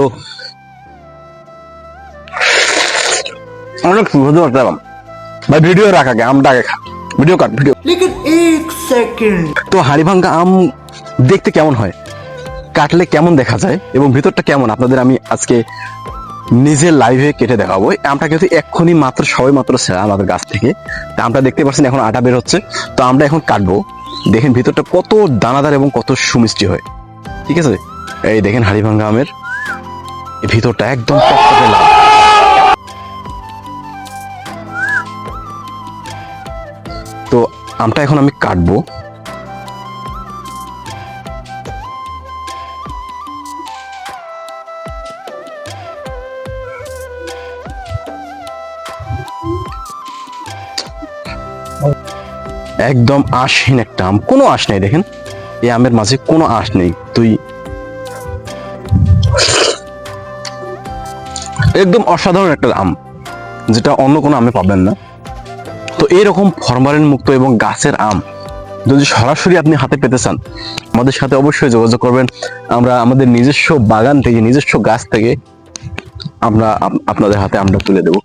তো অনেক সুন্দর একটা আম ভাই। ভিডিও রাখ আগে, আমটা আগে খা, ভিডিও কাট ভিডিও। लेकिन एक सेकंड তো হাড়িভাঙ্গা আম দেখতে কেমন হয়, কাটলে কেমন দেখা যায় এবং ভিতরটা কেমন, আপনাদের আমি আজকে নিজের লাইভে কেটে দেখাবো। এই আমটা কিন্তু এক্ষুনি মাত্র সবাই মাত্র ছেড়া আমাদের গাছ থেকে। তা আমটা দেখতে পাচ্ছেন এখন আটা বের হচ্ছে। তো আমরা এখন কাটবো, দেখেন ভিতরটা কত দানাদার এবং কত সুমিষ্টি হয়। ঠিক আছে, এই দেখেন হাড়িভাঙ্গা আমের এই ভিতরটা একদম টকটকে লাল। তো আমটা এখন আমি কাটবো। একদম আঁশহীন একটা আম, কোনো আঁশ নেই। দেখেন এই আমের মাঝে কোনো আঁশ নেই। তুই একদম অসাধারণ একটা আম, যেটা অন্য কোনো আমে পাবেন না। তো এইরকম ফরমালিন মুক্ত এবং গাছের আম যদি সরাসরি আপনি হাতে পেতে চান, আমাদের সাথে অবশ্যই যোগাযোগ করবেন। আমরা আমাদের নিজস্ব বাগান থেকে, নিজস্ব গাছ থেকে আমরা আপনাদের হাতে আমটা তুলে দেবো।